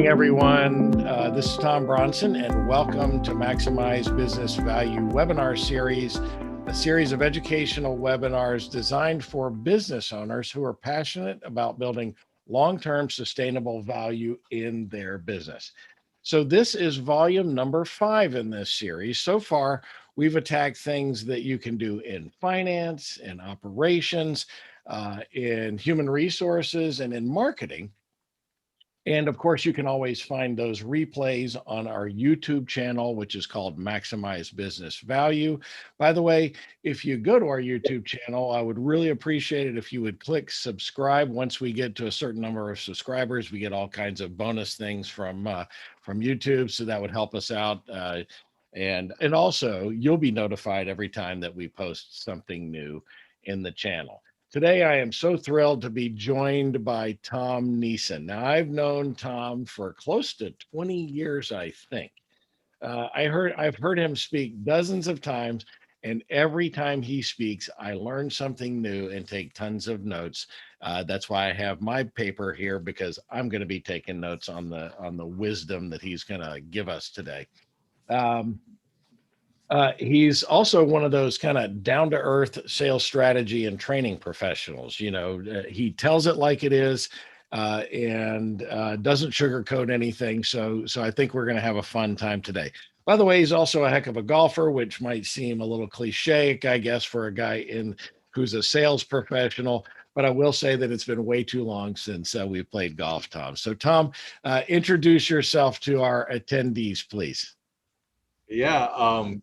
everyone. This is Tom Bronson, and welcome to Maximize Business Value webinar series, a series of educational webinars designed for business owners who are passionate about building long-term sustainable value in their business. So this is volume number 5 in this series. So far, we've attacked things that you can do in finance, in operations, in human resources, and in marketing. And of course, you can always find those replays on our YouTube channel, which is called Maximize Business Value. By the way, if you go to our YouTube channel, I would really appreciate it if you would click subscribe. Once we get to a certain number of subscribers, we get all kinds of bonus things from YouTube, so that would help us out. And also, you'll be notified every time that we post something new in the channel. Today, I am so thrilled to be joined by Tom Niesen. Now, I've known Tom for close to 20 years, I think. I've heard him speak dozens of times, and every time he speaks, I learn something new and take tons of notes. That's why I have my paper here, because I'm going to be taking notes on the wisdom that he's going to give us today. He's also one of those kind of down-to-earth sales strategy and training professionals. You know, he tells it like it is and doesn't sugarcoat anything. So I think we're going to have a fun time today. By the way, he's also a heck of a golfer, which might seem a little cliche, I guess, for a guy who's a sales professional. But I will say that it's been way too long since we've played golf, Tom. So Tom, introduce yourself to our attendees, please. Yeah,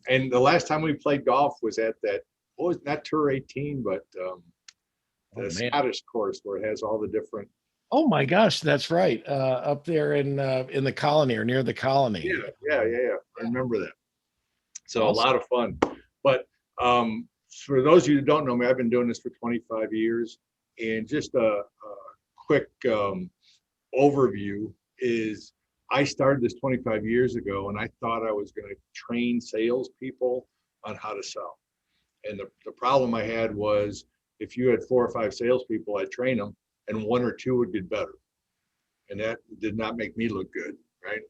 and the last time we played golf was at that, not Tour 18, but the Scottish course where it has all the different. Oh my gosh, that's right. Up there in the colony or near the colony. Yeah. I remember that. So awesome. A lot of fun. But for those of you who don't know me, I've been doing this for 25 years. And just a quick overview is I started this 25 years ago, and I thought I was going to train salespeople on how to sell. And the problem I had was if you had 4 or 5 salespeople, I'd train them, and 1 or 2 would get better. And that did not make me look good, right?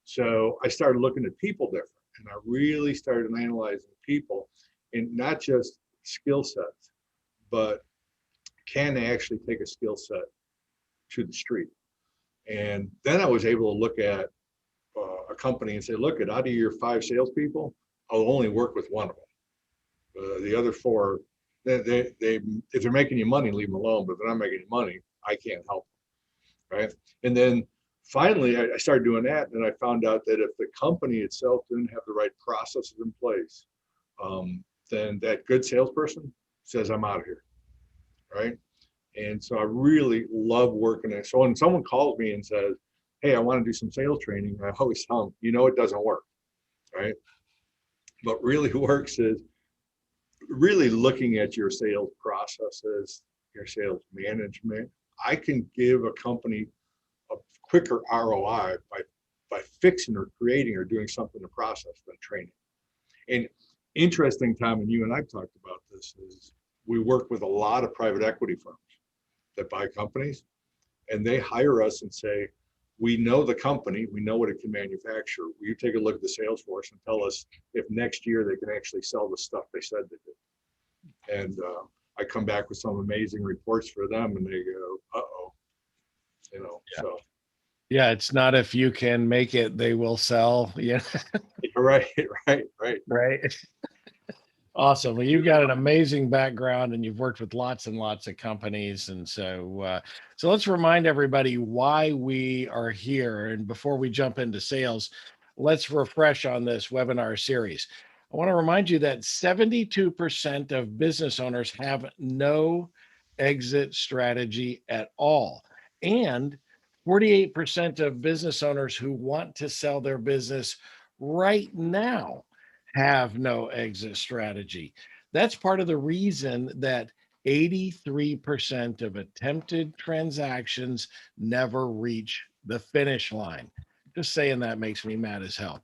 So I started looking at people different, and I really started analyzing people, and not just skill sets, but can they actually take a skill set to the street? And then I was able to look at a company and say, look, out of your 5 salespeople, I'll only work with 1 of them. The other 4, they if they're making you money, leave them alone. But if they're not making you money, I can't help them, right? And then finally, I started doing that, and I found out that if the company itself didn't have the right processes in place, then that good salesperson says, I'm out of here, right? And so I really love working it. So when someone calls me and says, hey, I want to do some sales training, I always tell them, it doesn't work, right? What really works is really looking at your sales processes, your sales management. I can give a company a quicker ROI by fixing or creating or doing something in the process than training. And interesting, Tom, and you and I've talked about this, is we work with a lot of private equity firms that buy companies, and they hire us and say, we know the company, we know what it can manufacture. Will you take a look at the sales force and tell us if next year they can actually sell the stuff they said they did? And I come back with some amazing reports for them, and they go, uh-oh, Yeah. So. Yeah, it's not if you can make it, they will sell. Yeah. Right. Awesome. Well, you've got an amazing background, and you've worked with lots and lots of companies. And so let's remind everybody why we are here. And before we jump into sales, let's refresh on this webinar series. I want to remind you that 72% of business owners have no exit strategy at all. And 48% of business owners who want to sell their business right now have no exit strategy. That's part of the reason that 83% of attempted transactions never reach the finish line. Just saying that makes me mad as hell.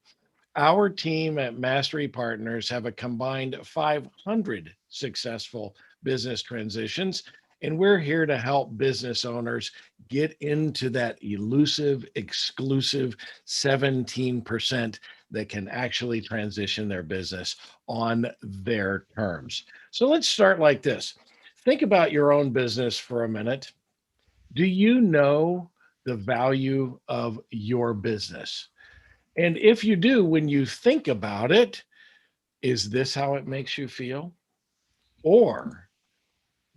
Our team at Mastery Partners have a combined 500 successful business transitions, And we're here to help business owners get into that elusive, exclusive 17% that can actually transition their business on their terms. So let's start like this. Think about your own business for a minute. Do you know the value of your business? And if you do, when you think about it, is this how it makes you feel? Or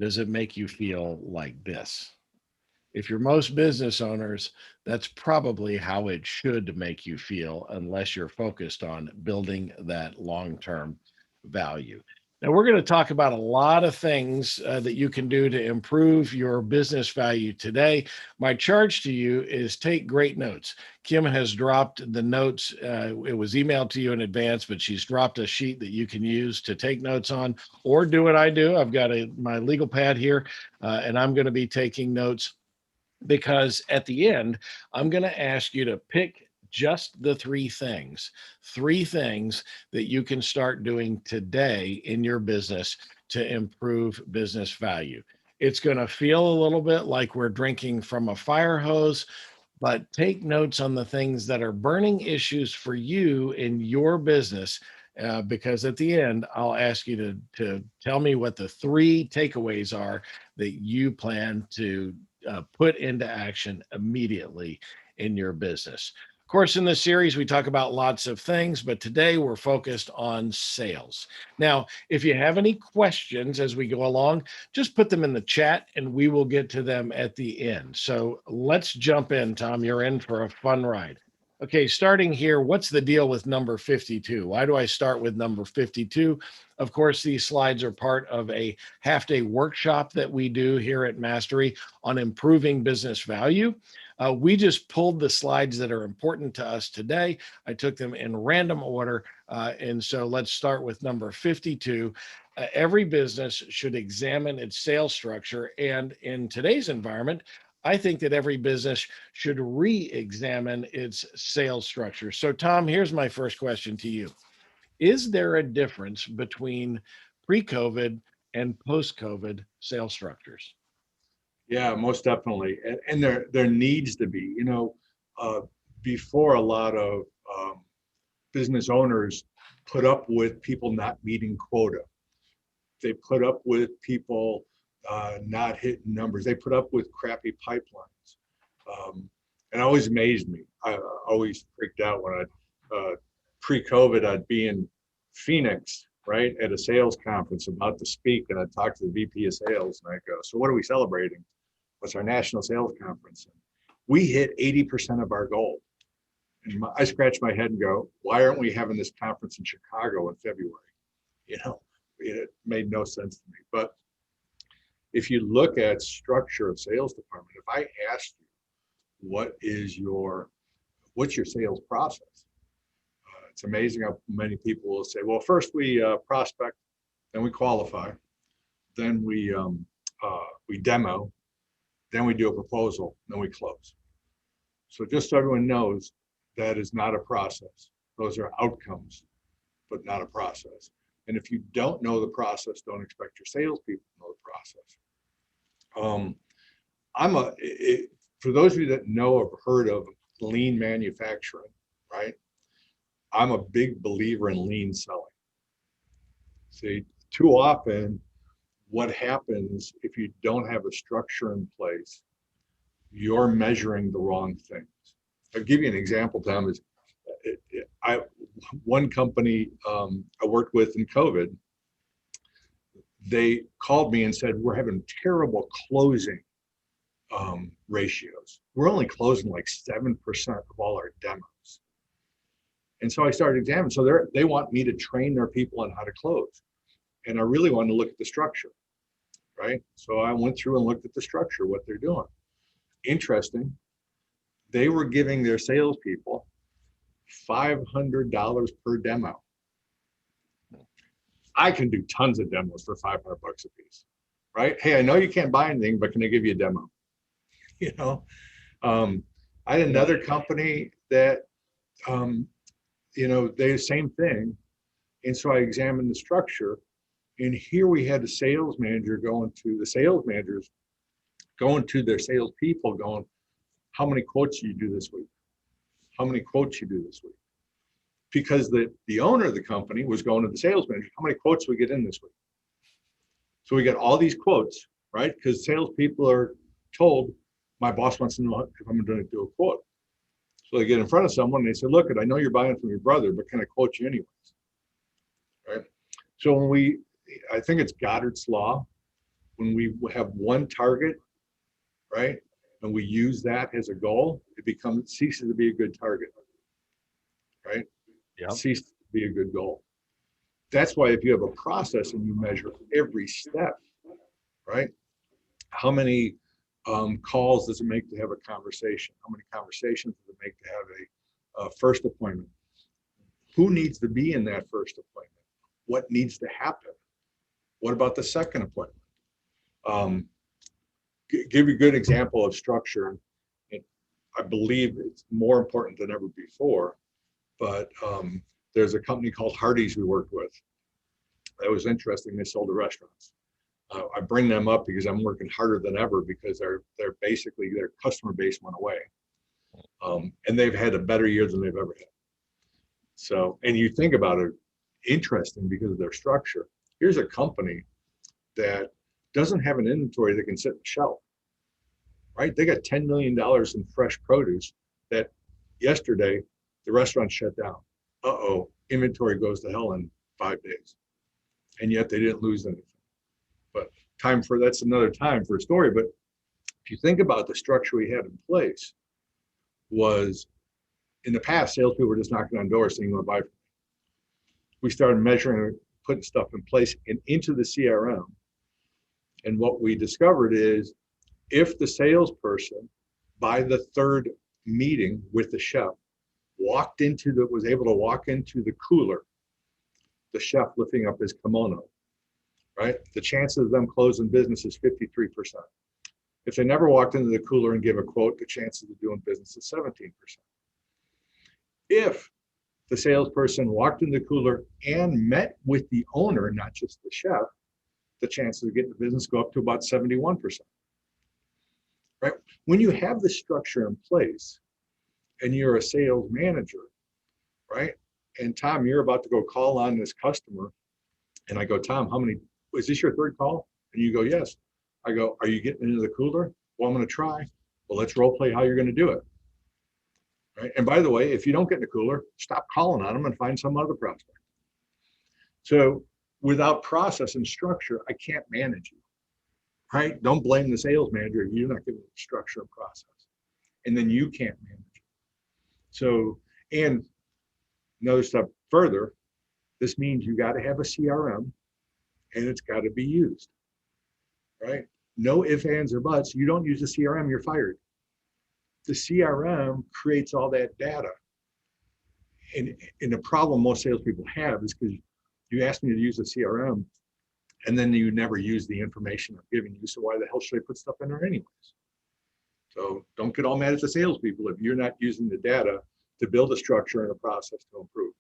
does it make you feel like this? If you're most business owners, that's probably how it should make you feel, unless you're focused on building that long term value. Now, we're going to talk about a lot of things that you can do to improve your business value today. My charge to you is take great notes. Kim has dropped the notes. It was emailed to you in advance, but she's dropped a sheet that you can use to take notes on, or do what I do. I've got my legal pad here, and I'm going to be taking notes, because at the end, I'm going to ask you to pick just the three things that you can start doing today in your business to improve business value. It's going to feel a little bit like we're drinking from a fire hose, but take notes on the things that are burning issues for you in your business. Because at the end, I'll ask you to tell me what the three takeaways are that you plan to put into action immediately in your business. Of course, in this series, we talk about lots of things, but today we're focused on sales. Now, if you have any questions as we go along, just put them in the chat and we will get to them at the end. So let's jump in, Tom. You're in for a fun ride. Okay, starting here, what's the deal with number 52? Why do I start with number 52? Of course, these slides are part of a half-day workshop that we do here at Mastery on improving business value. We just pulled the slides that are important to us today. I took them in random order. And so let's start with number 52. Every business should examine its sales structure. And in today's environment, I think that every business should re-examine its sales structure. So, Tom, here's my first question to you. Is there a difference between pre-COVID and post-COVID sales structures? Yeah, most definitely. And there needs to be, uh, before a lot of business owners put up with people not meeting quota. They put up with people not hitting numbers. They put up with crappy pipelines. And it always amazed me. I always freaked out when pre-COVID, I'd be in Phoenix, right, at a sales conference about to speak, and I'd talk to the VP of sales, and I'd go, so what are we celebrating? What's our national sales conference? And we hit 80% of our goal. And I scratch my head and go, why aren't we having this conference in Chicago in February? It made no sense to me. But if you look at structure of sales department, if I asked you, what's your sales process? It's amazing how many people will say, well, first we prospect, then we qualify, then we demo, then we do a proposal, then we close. So just so everyone knows, that is not a process. Those are outcomes, but not a process. And if you don't know the process, don't expect your salespeople to know the process. For those of you that know or have heard of lean manufacturing, right? I'm a big believer in lean selling. See, too often, what happens if you don't have a structure in place, you're measuring the wrong things. I'll give you an example, Tom. One company I worked with in COVID, they called me and said, we're having terrible closing ratios. We're only closing like 7% of all our demos. And so I started examining. So they want me to train their people on how to close. And I really wanted to look at the structure, right? So I went through and looked at the structure, what they're doing. Interesting. They were giving their salespeople $500 per demo. I can do tons of demos for $500 a piece, right? Hey, I know you can't buy anything, but can I give you a demo? I had another company that, they same thing. And so I examined the structure, and here we had the sales manager going to the sales manager's going to their salespeople going, how many quotes you do this week? How many quotes you do this week? Because the owner of the company was going to the sales manager, how many quotes we get in this week? So we get all these quotes, right? Because salespeople are told, my boss wants to know if I'm going to do a quote. So they get in front of someone and they say, look, I know you're buying from your brother, but can I quote you anyways? Right? So when I think it's Goddard's law, when we have one target, right? And we use that as a goal, it ceases to be a good target, right? Yep. It ceases to be a good goal. That's why if you have a process and you measure every step, right? How many calls does it make to have a conversation? How many conversations does it make to have a first appointment? Who needs to be in that first appointment? What needs to happen? What about the second appointment? Give you a good example of structure. I believe it's more important than ever before, but there's a company called Hardee's we worked with. That was interesting. They sold to restaurants. I bring them up because I'm working harder than ever because they're basically their customer base went away, and they've had a better year than they've ever had. So, and you think about it, interesting because of their structure. Here's a company that doesn't have an inventory that can sit on the shelf, right? They got $10 million in fresh produce that yesterday the restaurant shut down. Inventory goes to hell in 5 days. And yet they didn't lose anything. But that's another time for a story. But if you think about the structure we had in place, was in the past, salespeople were just knocking on doors saying, you want to buy from me. We started measuring, putting stuff in place and into the CRM. And what we discovered is if the salesperson by the third meeting with the chef was able to walk into the cooler, the chef lifting up his kimono, right? The chances of them closing business is 53%. If they never walked into the cooler and gave a quote, the chances of doing business is 17%. If the salesperson walked in the cooler and met with the owner, not just the chef, the chances of getting the business go up to about 71%. Right? When you have the structure in place and you're a sales manager, right? And Tom, you're about to go call on this customer. And I go, Tom, is this your third call? And you go, yes. I go, are you getting into the cooler? Well, I'm going to try. Well, let's role play how you're going to do it. Right? And by the way, if you don't get in the cooler, stop calling on them and find some other prospect. So without process and structure, I can't manage you. Right? Don't blame the sales manager if you're not giving the structure and process. And then you can't manage it. So, and another step further, this means you got to have a CRM and it's got to be used. Right? No ifs, ands, or buts. You don't use the CRM, you're fired. The CRM creates all that data. And the problem most salespeople have is because you ask me to use the CRM and then you never use the information I'm giving you. So why the hell should I put stuff in there anyways? So don't get all mad at the salespeople if you're not using the data to build a structure and a process to improve.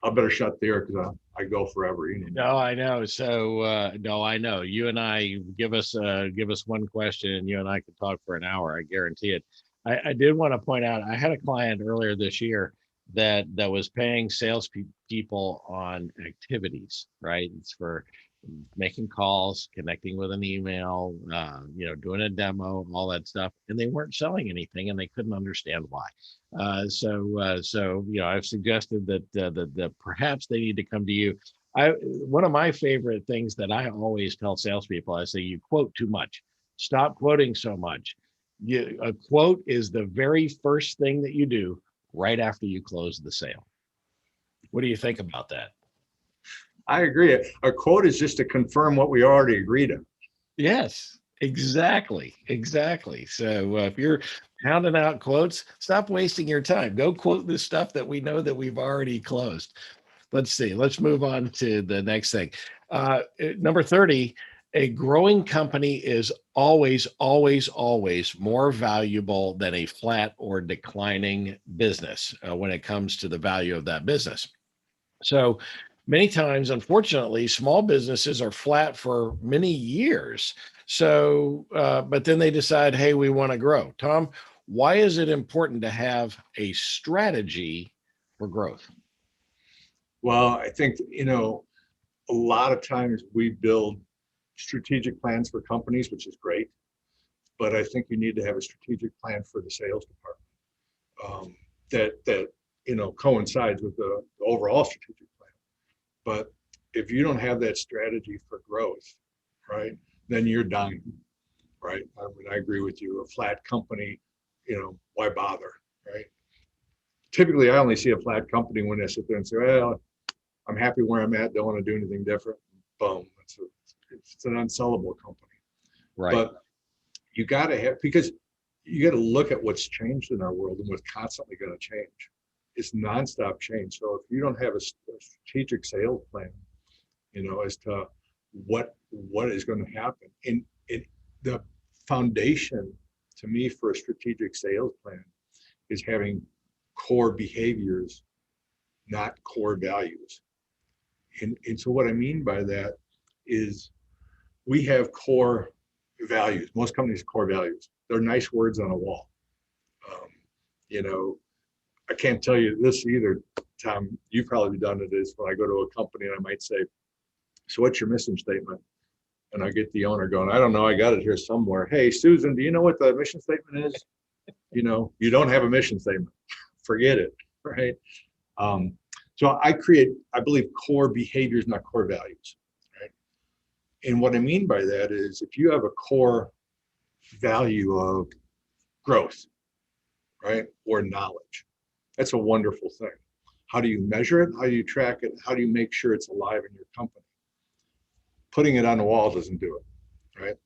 I better shut there because I go forever. No, I know. So no, I know. You and I give us one question, and you and I could talk for an hour. I guarantee it. I did want to point out. I had a client earlier this year that was paying salespeople on activities. Right? It's for making calls, connecting with an email, doing a demo, all that stuff, and they weren't selling anything, and they couldn't understand why. So I've suggested that perhaps they need to come to you. One of my favorite things that I always tell salespeople, I say, you quote too much. Stop quoting so much. A quote is the very first thing that you do right after you close the sale. What do you think about that? I agree. A quote is just to confirm what we already agreed on. Yes, exactly. So if you're pounding out quotes, stop wasting your time. Go quote the stuff that we know that we've already closed. Let's see. Let's move on to the next thing. Number 30, a growing company is always more valuable than a flat or declining business when it comes to the value of that business. So many times, unfortunately, small businesses are flat for many years. So, but then they decide, hey, we want to grow. Tom, why is it important to have a strategy for growth? Well, I think, a lot of times we build strategic plans for companies, which is great, but I think you need to have a strategic plan for the sales department that coincides with the overall strategic plan. But if you don't have that strategy for growth, right, then you're dying, right? I mean, I agree with you. A flat company, why bother, right? Typically, I only see a flat company when I sit there and say, well, I'm happy where I'm at, don't want to do anything different. Boom, it's an unsellable company. Right. But you got to have, because you got to look at what's changed in our world and what's constantly going to change. It's nonstop change. So if you don't have a strategic sales plan, as to what is going to happen, and the foundation to me for a strategic sales plan is having core behaviors, not core values. And so what I mean by that is we have core values. Most companies have core values. They're nice words on a wall. I can't tell you this either, Tom. You've probably done it. Is when I go to a company and I might say, so what's your mission statement? And I get the owner going, I don't know, I got it here somewhere. Hey, Susan, do you know what the mission statement is? You don't have a mission statement. Forget it, right? So I believe, core behaviors, not core values, right? And what I mean by that is if you have a core value of growth, right, or knowledge, that's a wonderful thing. How do you measure it? How do you track it? How do you make sure it's alive in your company? Putting it on the wall doesn't do it, right?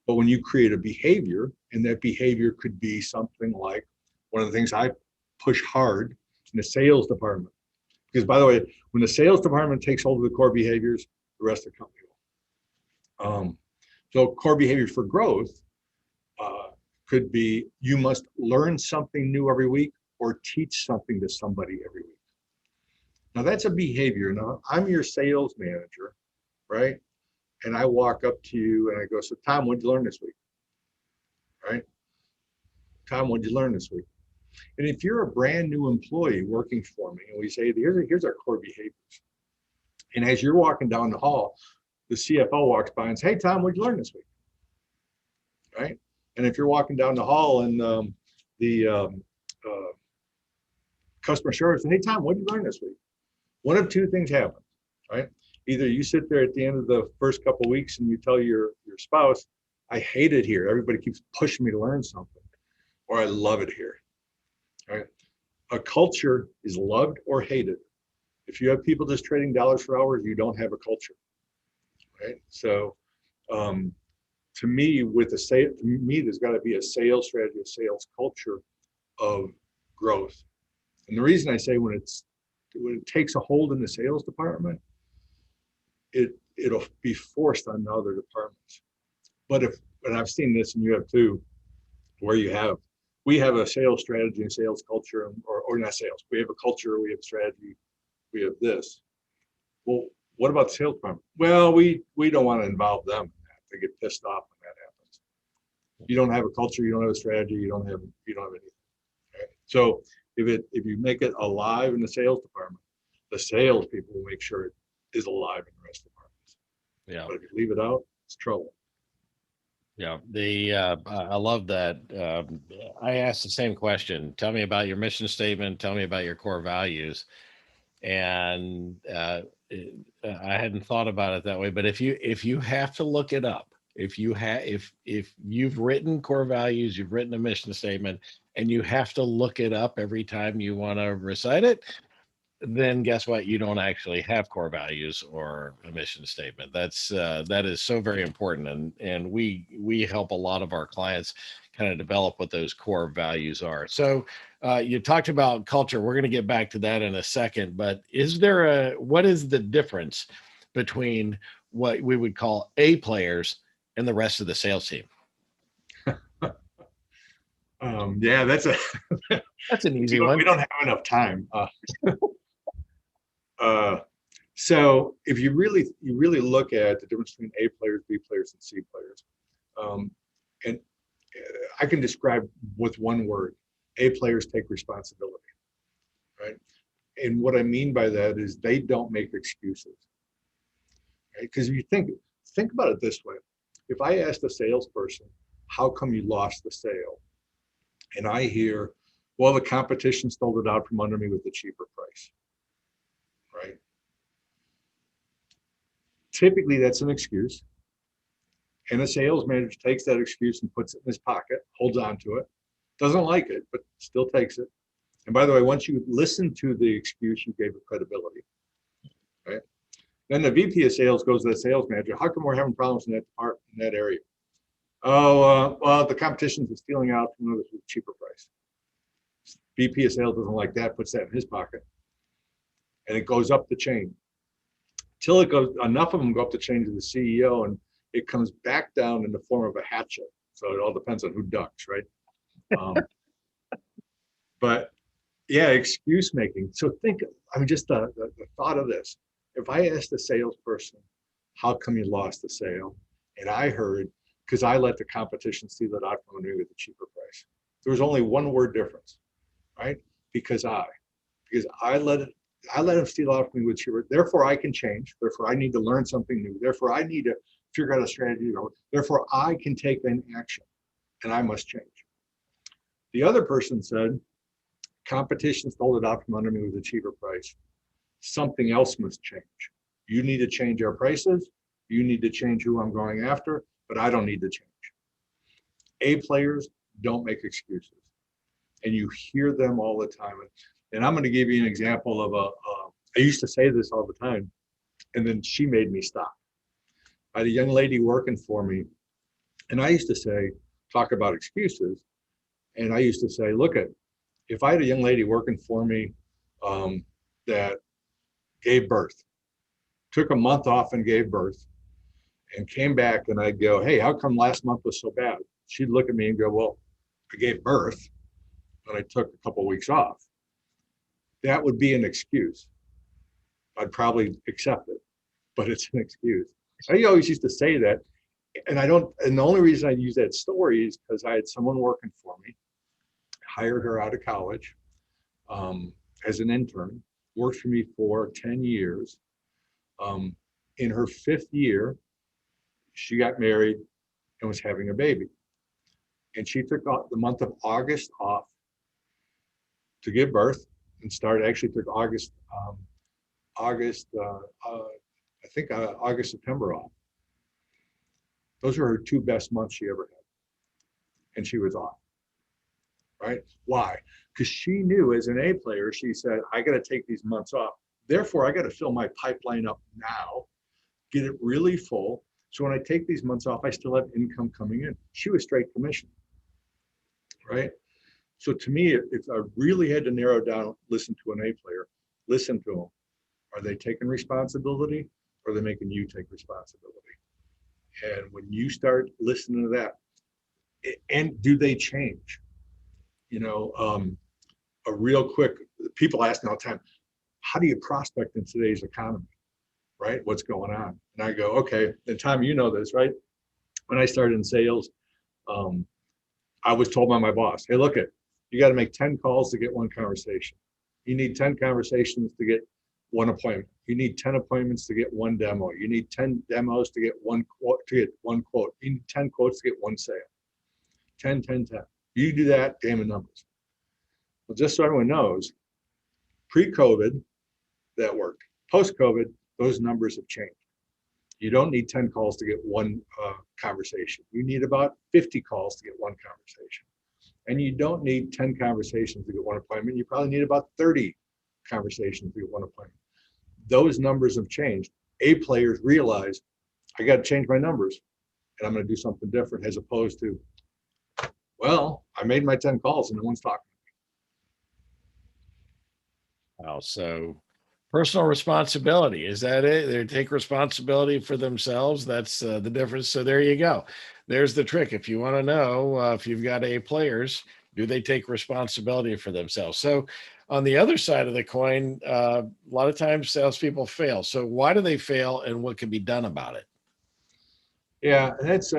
But when you create a behavior, and that behavior could be something like, one of the things I push hard in the sales department, because by the way, when the sales department takes hold of the core behaviors, the rest of the company will. So core behavior for growth could be, you must learn something new every week or teach something to somebody every week. Now that's a behavior. Now I'm your sales manager, right? And I walk up to you and I go, so Tom, what'd you learn this week? Right? Tom, what'd you learn this week? And if you're a brand new employee working for me and we say, here's our core behaviors. And as you're walking down the hall, the CFO walks by and says, hey, Tom, what'd you learn this week? Right? And if you're walking down the hall and the customer service says, hey, Tom, what'd you learn this week? One of two things happens, right? Either you sit there at the end of the first couple of weeks and you tell your spouse, I hate it here. Everybody keeps pushing me to learn something, or I love it here. Right? A culture is loved or hated. If you have people just trading dollars for hours, you don't have a culture, right? So, to me, there's got to be a sales strategy, a sales culture of growth. And the reason I say when it takes a hold in the sales department, it'll be forced on the other departments. And I've seen this, and you have too, where we have a sales strategy and sales culture, or not sales. We have a culture, we have strategy, we have this. Well, what about the sales department? Well, we don't want to involve them in that. They get pissed off when that happens. You don't have a culture, you don't have a strategy, you don't have anything. Right? So if you make it alive in the sales department, the sales people will make sure it is alive in the rest of the departments. Yeah. But if you leave it out, it's trouble. Yeah, I love that. I asked the same question. Tell me about your mission statement. Tell me about your core values. And I hadn't thought about it that way. But if you have to look it up, if you've written core values, you've written a mission statement, and you have to look it up every time you want to recite it, then guess what? You don't actually have core values or a mission statement. That is so very important, and we help a lot of our clients kind of develop what those core values are. So you talked about culture. We're going to get back to that in a second, but what is the difference between what we would call A players and the rest of the sales team? Yeah, that's an easy one. We don't have enough time. So if you really look at the difference between A players, B players, and C players, Um, and I can describe with one word: A players take responsibility, right? And what I mean by that is they don't make excuses, right? Because if you think about it this way: if I asked a salesperson, "How come you lost the sale?" and I hear, "Well, the competition stole it out from under me with a cheaper price," right? Typically, that's an excuse. And a sales manager takes that excuse and puts it in his pocket, holds on to it, doesn't like it, but still takes it. And by the way, once you listen to the excuse, you gave it credibility, right? Then the VP of sales goes to the sales manager. "How come we're having problems in that part in that area?" "Oh, well, the competition is stealing out from others with a cheaper price." VP of sales doesn't like that, puts that in his pocket, and it goes up the chain till it goes. Enough of them go up the chain to the CEO, and it comes back down in the form of a hatchet. So it all depends on who ducks, right? Um, but yeah, excuse making. So just the thought of this. If I asked a salesperson, "How come you lost the sale?" and I heard, "Because I let the competition steal it out from me with a cheaper price." There was only one word difference, right? Because I let them steal out from me with cheaper. Therefore, I can change. Therefore, I need to learn something new. Therefore, I need to figure out a strategy. Therefore, I can take an action, and I must change. The other person said, "Competition stole it out from under me with a cheaper price. Something else must change. You need to change our prices. You need to change who I'm going after, but I don't need to change." A players don't make excuses, and you hear them all the time. And I'm going to give you an example of I used to say this all the time, and then she made me stop. I had a young lady working for me, and I used to say, talk about excuses, and I used to say, look, if I had a young lady working for me that gave birth, took a month off and gave birth, and came back, and I'd go, "Hey, how come last month was so bad?" She'd look at me and go, "Well, I gave birth, and I took a couple of weeks off." That would be an excuse. I'd probably accept it, but it's an excuse. I always used to say that, and and the only reason I use that story is because I had someone working for me, hired her out of college as an intern, worked for me for 10 years. In her 5th year, she got married and was having a baby. And she took the month of August off to give birth and actually took August, September off. Those were her 2 best months she ever had. And she was off, right? Why? Because she knew as an A player, she said, "I got to take these months off. Therefore, I got to fill my pipeline up now, get it really full. So when I take these months off, I still have income coming in." She was straight commission, right? So to me, if I really had to narrow down, listen to an A player, listen to them. Are they taking responsibility, or are they making you take responsibility? And when you start listening to that, and do they change? A real quick, people ask me all the time, "How do you prospect in today's economy?" Right? What's going on? And I go, okay, and Tom, you know this, right? When I started in sales, I was told by my boss, "Hey, you got to make 10 calls to get 1 conversation. You need 10 conversations to get 1 appointment. You need 10 appointments to get 1 demo. You need 10 demos to get 1 quote. You need 10 quotes to get 1 sale. 10, 10, 10. You do that, game of numbers." Well, just so everyone knows, pre-COVID, that worked. Post-COVID, those numbers have changed. You don't need 10 calls to get 1 conversation. You need about 50 calls to get 1 conversation. And you don't need 10 conversations to get 1 appointment. You probably need about 30 conversations to get 1 appointment. Those numbers have changed. A players realize, I got to change my numbers, and I'm going to do something different, as opposed to, well, I made my 10 calls and no one's talking. Wow. So personal responsibility, is that it? They take responsibility for themselves. That's the difference. So there you go. There's the trick. If you want to know if you've got A players, do they take responsibility for themselves? So on the other side of the coin, a lot of times salespeople fail. So why do they fail, and what can be done about it? Yeah, and that's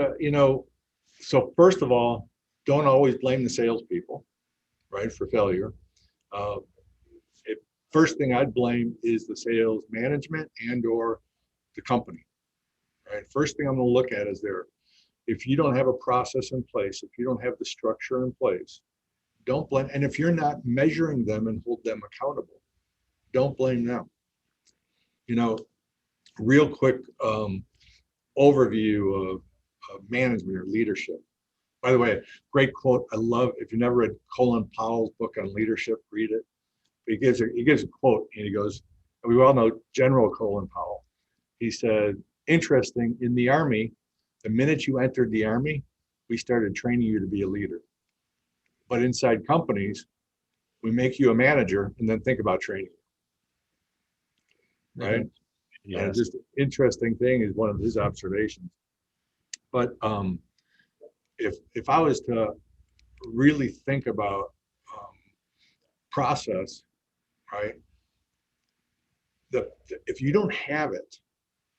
So first of all, don't always blame the salespeople, right, for failure. Uh, First thing I'd blame is the sales management and or the company, right? First thing I'm going to look at is if you don't have a process in place, if you don't have the structure in place, don't blame. And if you're not measuring them and hold them accountable, don't blame them. Real quick overview of management or leadership. By the way, great quote. I love, if you never read Colin Powell's book on leadership, read it. He gives a quote, and he goes, we all know General Colin Powell. He said, interesting, in the Army, the minute you entered the Army, we started training you to be a leader. But inside companies, we make you a manager and then think about training you, right? Yes. And just an interesting thing is one of his observations. But if I was to really think about process, right? If you don't have it,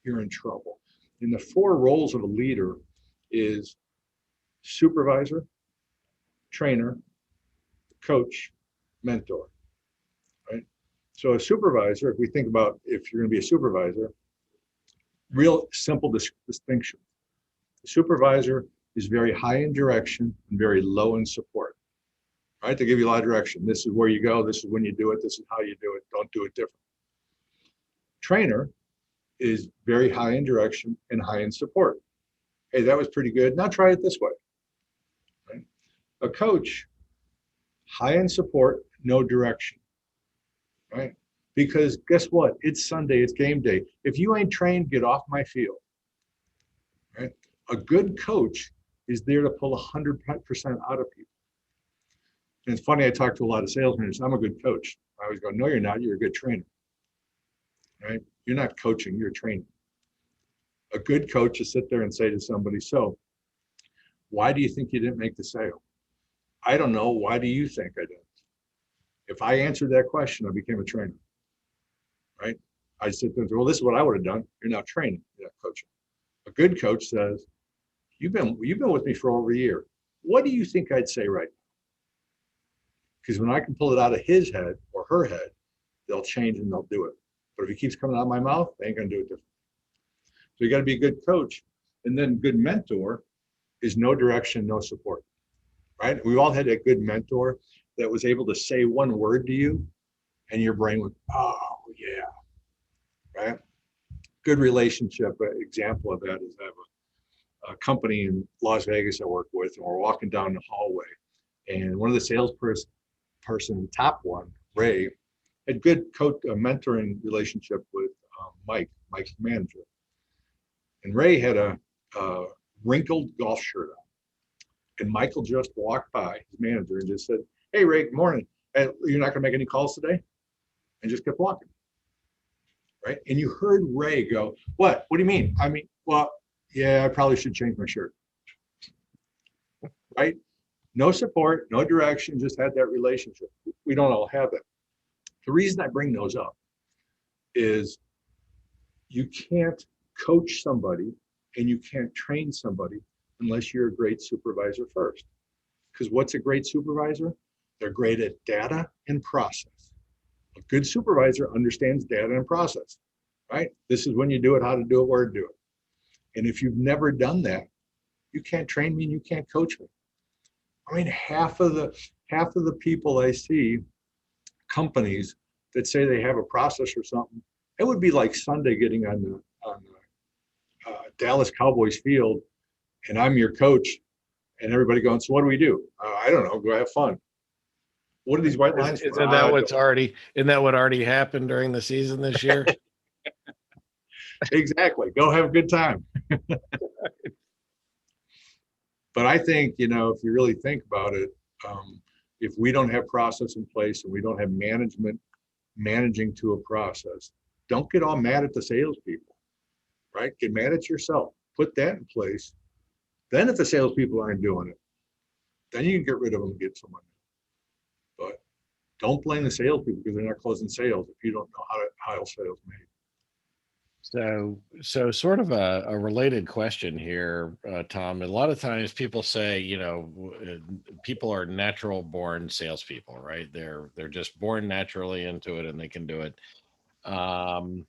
you're in trouble. And the 4 roles of a leader is supervisor, trainer, coach, mentor, right? So a supervisor, if we think about if you're going to be a supervisor, real simple distinction. The supervisor is very high in direction and very low in support, right? They give you a lot of direction. This is where you go. This is when you do it. This is how you do it. Don't do it different. Trainer is very high in direction and high in support. Hey, that was pretty good. Now try it this way. Right? A coach, high in support, no direction. Right? Because guess what? It's Sunday, it's game day. If you ain't trained, get off my field. Right? A good coach is there to pull 100% out of people. And it's funny, I talk to a lot of sales managers. I'm a good coach. I always go, no, you're not. You're a good trainer. Right? You're not coaching, you're training. A good coach is sit there and say to somebody, so why do you think you didn't make the sale? I don't know. Why do you think I didn't? If I answered that question, I became a trainer. Right? I sit there and say, well, this is what I would have done. You're not training, you're not coaching. A good coach says, you've been with me for over a year. What do you think I'd say right now? Because when I can pull it out of his head or her head, they'll change and they'll do it. But if it keeps coming out of my mouth, they ain't gonna do it different. So you gotta be a good coach. And then good mentor is no direction, no support, right? We've all had a good mentor that was able to say one word to you and your brain went, oh yeah, right? Good relationship example of that is I have a company in Las Vegas I work with, and we're walking down the hallway, and one of the salesperson, top one, Ray, had good mentoring relationship with Mike's manager. And Ray had a wrinkled golf shirt on. And Michael just walked by, his manager, and just said, hey, Ray, good morning. Hey, you're not going to make any calls today? And just kept walking. Right? And you heard Ray go, what? What do you mean? I mean, well, yeah, I probably should change my shirt. Right? No support, no direction, just had that relationship. We don't all have that. The reason I bring those up is you can't coach somebody and you can't train somebody unless you're a great supervisor first. Because what's a great supervisor? They're great at data and process. A good supervisor understands data and process, right? This is when you do it, how to do it, where to do it. And if you've never done that, you can't train me and you can't coach me. I mean, half of the people I see, companies that say they have a process or something, it would be like Sunday getting on the Dallas Cowboys field, and I'm your coach, and everybody going, so what do we do? I don't know, go have fun. What are these white lines? Isn't that what already happened during the season this year? Exactly. Go have a good time. But I think, if you really think about it, if we don't have process in place and we don't have management managing to a process, don't get all mad at the salespeople, right? Get mad at yourself. Put that in place. Then if the salespeople aren't doing it, then you can get rid of them and get someone new. But don't blame the salespeople because they're not closing sales if you don't know how sales made. So sort of a related question here, Tom. A lot of times people say, people are natural born salespeople, right? They're just born naturally into it and they can do it. Um,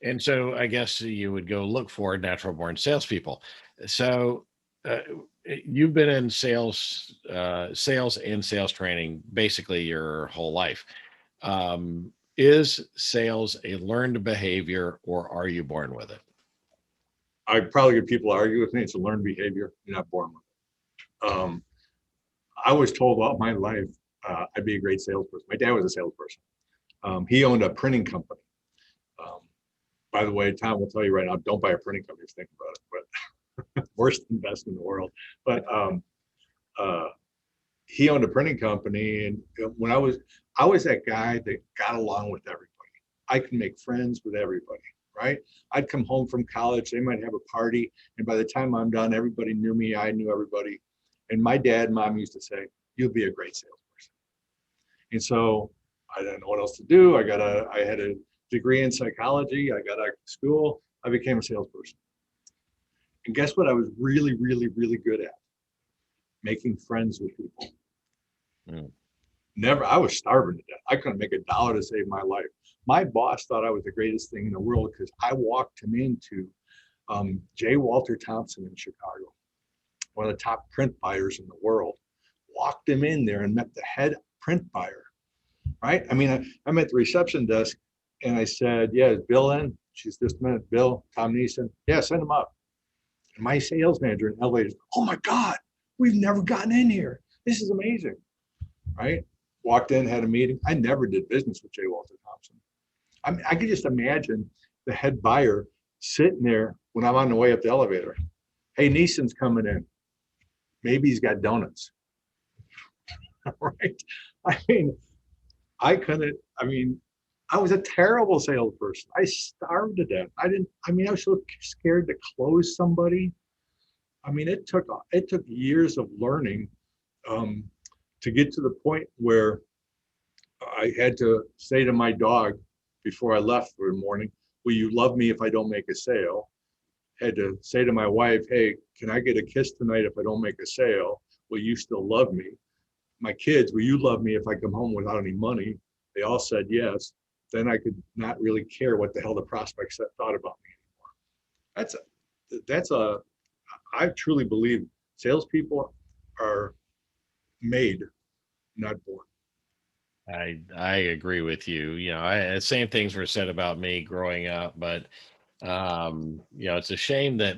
and so I guess you would go look for natural born salespeople. So uh, you've been in sales and sales training basically your whole life. Is sales a learned behavior or are you born with it? I probably get people argue with me. It's a learned behavior. You're not born with it. I was told all my life I'd be a great salesperson. My dad was a salesperson. He owned a printing company. Um, by the way, Tom will tell you right now, don't buy a printing company if you think about it, but worst investment in the world. But uh, he owned a printing company, and when I was that guy that got along with everybody. I can make friends with everybody, right? I'd come home from college, they might have a party, and by the time I'm done, everybody knew me, I knew everybody. And my dad and mom used to say, "You'll be a great salesperson." And so I didn't know what else to do. I had a degree in psychology. I got out of school. I became a salesperson. And guess what? I was really, really, really good at making friends with people. Mm. Never, I was starving to death. I couldn't make $1 to save my life. My boss thought I was the greatest thing in the world because I walked him into J. Walter Thompson in Chicago, one of the top print buyers in the world. Walked him in there and met the head print buyer, right? I mean, I'm at the reception desk and I said, "Yeah, is Bill in?" She's just a minute. "Bill, Tom Niesen." "Yeah, send him up." And my sales manager in LA is, "Oh my God, we've never gotten in here. This is amazing," right? Walked in, had a meeting. I never did business with J. Walter Thompson. I mean, I could just imagine the head buyer sitting there when I'm on the way up the elevator. "Hey, Neeson's coming in. Maybe he's got donuts." Right? I mean, I couldn't, I mean, I was a terrible salesperson. I starved to death. I was so scared to close somebody. I mean, it took years of learning um, to get to the point where I had to say to my dog before I left for the morning, "Will you love me if I don't make a sale?" Had to say to my wife, "Hey, can I get a kiss tonight if I don't make a sale? Will you still love me?" My kids, "Will you love me if I come home without any money?" They all said yes. Then I could not really care what the hell the prospects thought about me anymore. That's a I truly believe salespeople are made, not born. I agree with you. Same things were said about me growing up, but it's a shame that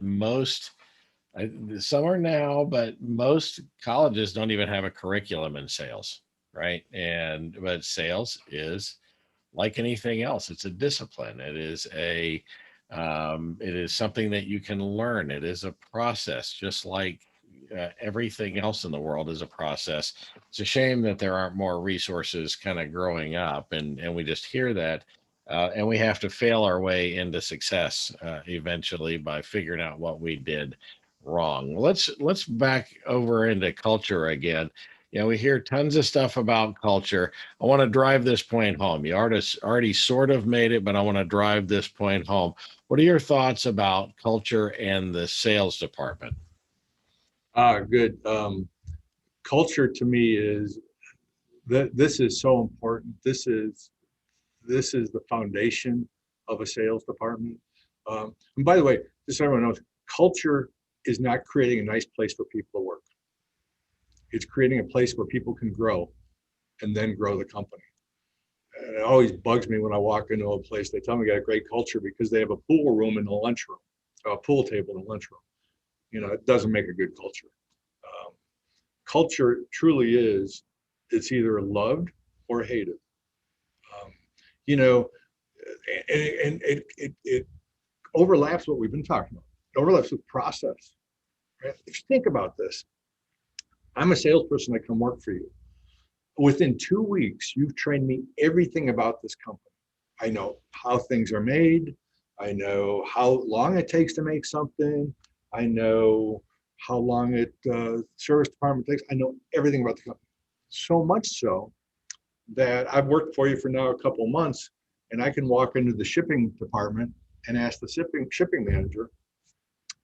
some are now, but most colleges don't even have a curriculum in sales, right? But sales is like anything else. It's a discipline. It is something that you can learn. It is a process, just like everything else in the world is a process. It's a shame that there aren't more resources kind of growing up, and we just hear that. And we have to fail our way into success eventually by figuring out what we did wrong. Let's back over into culture again. We hear tons of stuff about culture. I want to drive this point home. You already sort of made it, but I want to drive this point home. What are your thoughts about culture and the sales department? Good. Culture to me is that this is so important. This is the foundation of a sales department. And by the way, just so everyone knows, culture is not creating a nice place for people to work. It's creating a place where people can grow and then grow the company. And it always bugs me when I walk into a place, they tell me got a great culture because they have a pool room in the lunchroom, a pool table in the lunchroom. It doesn't make a good culture. Um, Culture truly is, it's either loved or hated. Um, you know, and it overlaps what we've been talking about. It overlaps with process. Right? If you think about this, I'm a salesperson that can work for you. Within 2 weeks, you've trained me everything about this company. I know how things are made. I know how long it takes to make something. I know how long service department takes. I know everything about the company. So much so that I've worked for you for now a couple of months, and I can walk into the shipping department and ask the shipping manager,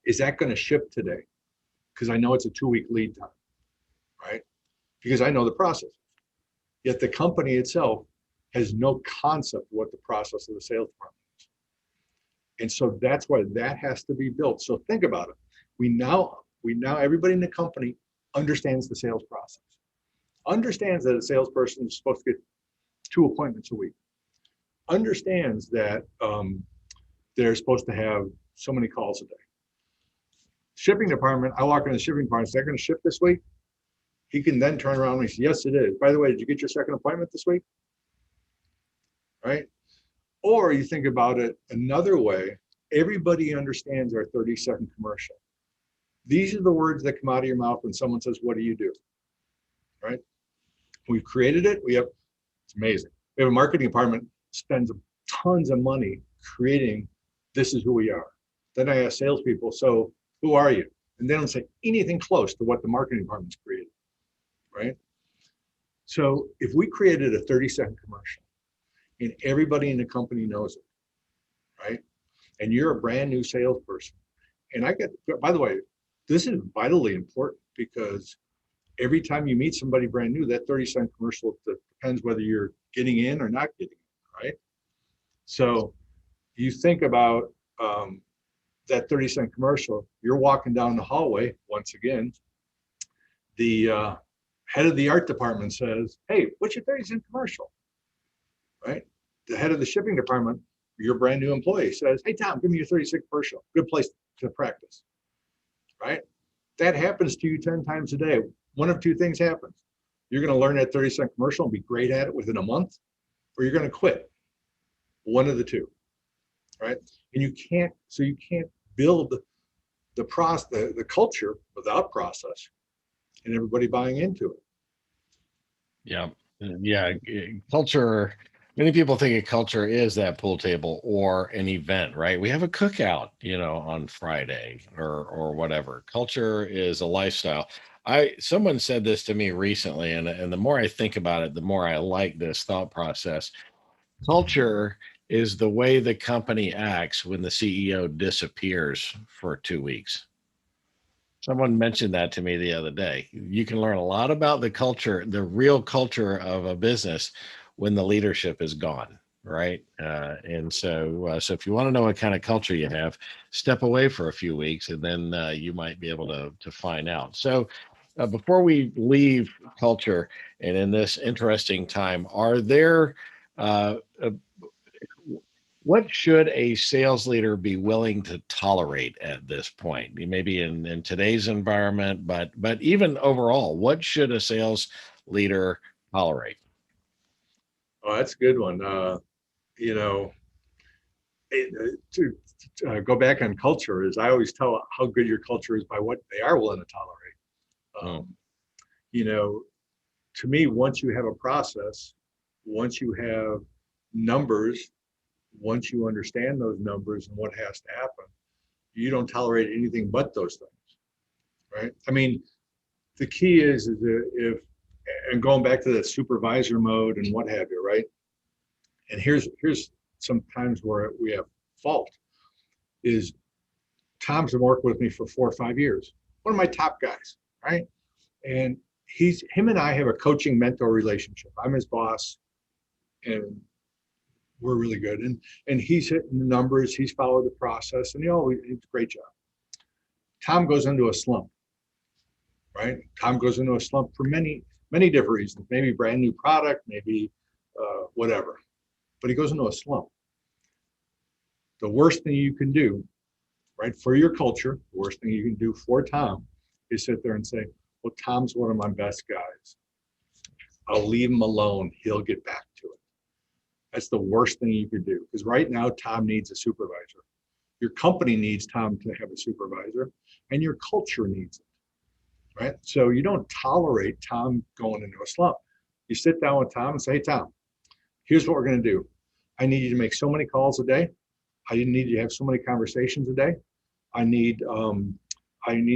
is that going to ship today? Because I know it's a 2-week lead time, right? Because I know the process. Yet the company itself has no concept of what the process of the sales department is. And so that's why that has to be built. So think about it. We now everybody in the company understands the sales process, understands that a salesperson is supposed to get 2 appointments a week, understands that they're supposed to have so many calls a day. Shipping department, I walk in the shipping department, is that going to ship this week? He can then turn around and say, yes, it is. By the way, did you get your second appointment this week? Right? Or you think about it another way, everybody understands our 30-second commercial. These are the words that come out of your mouth when someone says, what do you do? Right? We've created it. It's amazing. We have a marketing department spends tons of money creating, this is who we are. Then I ask salespeople, so who are you? And they don't say anything close to what the marketing department's created, right? So if we created a 30-second commercial and everybody in the company knows it, right? And you're a brand new salesperson. And by the way, this is vitally important because every time you meet somebody brand new, that 30-second commercial depends whether you're getting in or not getting in, right? So you think about that 30-second commercial, you're walking down the hallway, once again, the head of the art department says, hey, what's your 30-second commercial, right? The head of the shipping department, your brand new employee, says, hey, Tom, give me your 30-second commercial. Good place to practice, right? That happens to you 10 times a day. One of two things happens. You're going to learn that 30-second commercial and be great at it within a month, or you're going to quit. One of the two, right? And you can't build the culture without process and everybody buying into it. Yeah. Culture. Many people think of culture is that pool table or an event, right? We have a cookout, on Friday or whatever. Culture is a lifestyle. Someone said this to me recently, and the more I think about it, the more I like this thought process. Culture is the way the company acts when the CEO disappears for 2 weeks. Someone mentioned that to me the other day. You can learn a lot about the culture, the real culture of a business when the leadership is gone, right? And so if you want to know what kind of culture you have, step away for a few weeks, and then you might be able to find out. So before we leave culture, and in this interesting time, are there what should a sales leader be willing to tolerate at this point? Maybe in today's environment, but even overall, what should a sales leader tolerate? Oh, that's a good one. To go back on culture, is I always tell how good your culture is by what they are willing to tolerate. To me, once you have a process, once you have numbers, once you understand those numbers and what has to happen, you don't tolerate anything but those things, right? I mean, the key is and going back to that supervisor mode and what have you, right? And here's some times where we have fault is Tom's been working with me for 4 or 5 years, one of my top guys, right? And him and I have a coaching mentor relationship. I'm his boss, and we're really good. And he's hitting the numbers, he's followed the process, and he's a great job. Tom goes into a slump, right? Tom goes into a slump for many, many different reasons, maybe brand new product, maybe whatever, but he goes into a slump. The worst thing you can do, right, for your culture, the worst thing you can do for Tom is sit there and say, well, Tom's one of my best guys. I'll leave him alone. He'll get back to it. That's the worst thing you could do, because right now Tom needs a supervisor. Your company needs Tom to have a supervisor, and your culture needs it, right? So you don't tolerate Tom going into a slump. You sit down with Tom and say, hey, Tom, here's what we're going to do. I need you to make so many calls a day. I need you to have so many conversations a day. I need you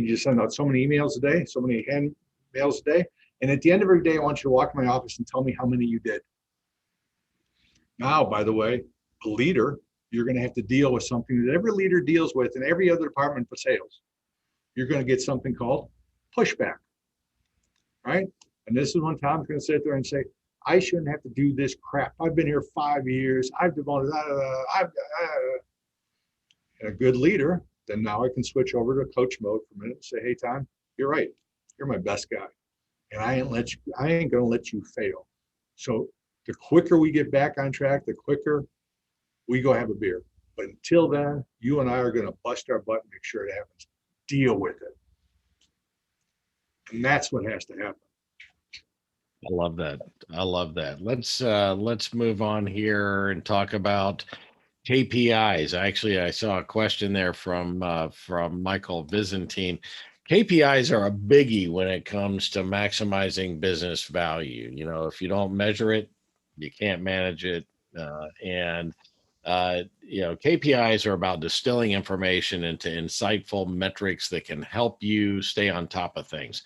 to send out so many emails a day, so many hand mails a day. And at the end of every day, I want you to walk in my office and tell me how many you did. Now, by the way, a leader you're going to have to deal with something that every leader deals with in every other department for sales. You're going to get something called pushback, right? And this is when Tom's going to sit there and say, I shouldn't have to do this crap. I've been here 5 years. I've devoted, and a good leader, then now I can switch over to coach mode for a minute and say, hey, Tom, you're right. You're my best guy. And I ain't going to let you fail. So the quicker we get back on track, the quicker we go have a beer. But until then, you and I are going to bust our butt and make sure it happens. Deal with it. And that's what has to happen. I love that. I love that. Let's move on here and talk about KPIs. Actually, I saw a question there from Michael Byzantine. KPIs are a biggie when it comes to maximizing business value. You know, if you don't measure it, you can't manage it. KPIs are about distilling information into insightful metrics that can help you stay on top of things.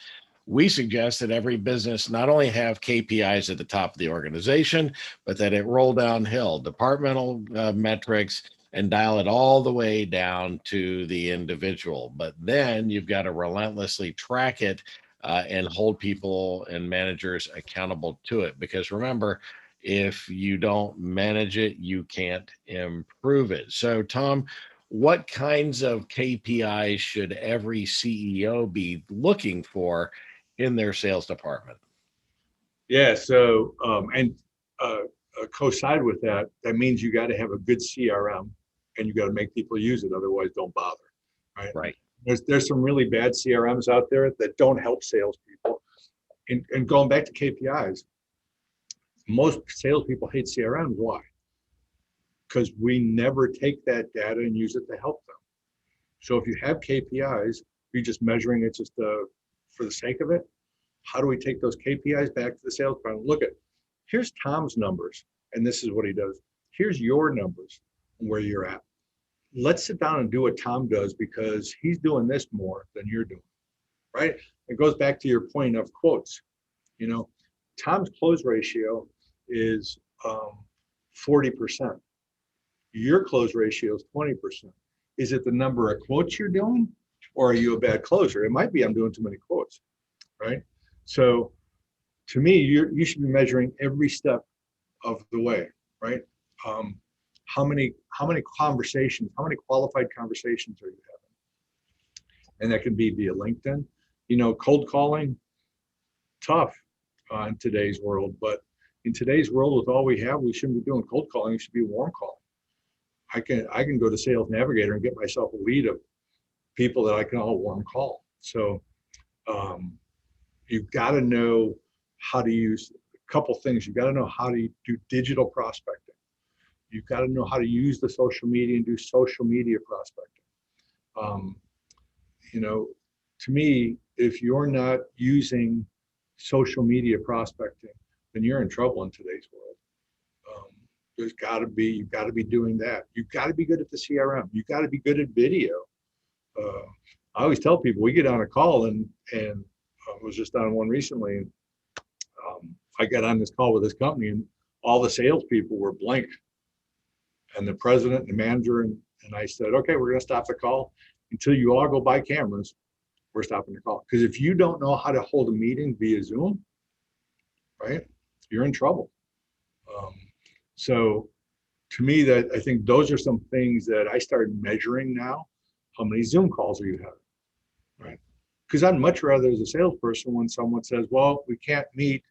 We suggest that every business not only have KPIs at the top of the organization, but that it roll downhill, departmental metrics, and dial it all the way down to the individual. But then you've got to relentlessly track it and hold people and managers accountable to it. Because remember, if you don't manage it, you can't improve it. So, Tom, what kinds of KPIs should every CEO be looking for in their sales department? Yeah. So, coincide with that, that means you got to have a good CRM and you got to make people use it. Otherwise, don't bother. Right. Right. There's some really bad CRMs out there that don't help salespeople. And going back to KPIs, most salespeople hate CRMs. Why? Because we never take that data and use it to help them. So if you have KPIs, you're just measuring it just for the sake of it. How do we take those KPIs back to the sales department? Look at, here's Tom's numbers, and this is what he does. Here's your numbers and where you're at. Let's sit down and do what Tom does because he's doing this more than you're doing, right? It goes back to your point of quotes. You know, Tom's close ratio is 40%. Your close ratio is 20%. Is it the number of quotes you're doing, or are you a bad closer? It might be I'm doing too many quotes, right? So to me, you should be measuring every step of the way, right? How many conversations, how many qualified conversations are you having? And that can be via LinkedIn. You know, cold calling, tough in today's world, but in today's world with all we have, we shouldn't be doing cold calling, we should be warm calling. I can go to Sales Navigator and get myself a lead of people that I can all warm call. So you've got to know how to use a couple things. You've got to know how to do digital prospecting. You've got to know how to use the social media and do social media prospecting. You know, to me, if you're not using social media prospecting, then you're in trouble in today's world. You've got to be doing that. You've got to be good at the CRM. You've got to be good at video. I always tell people, we get on a call and I was just on one recently. And, I got on this call with this company and all the salespeople were blank. And the president and the manager and I said, okay, we're going to stop the call until you all go buy cameras. We're stopping the call. Because if you don't know how to hold a meeting via Zoom, right, you're in trouble. So to me, that I think those are some things that I started measuring now. How many Zoom calls are you having, right? Because I'd much rather as a salesperson when someone says, well, we can't meet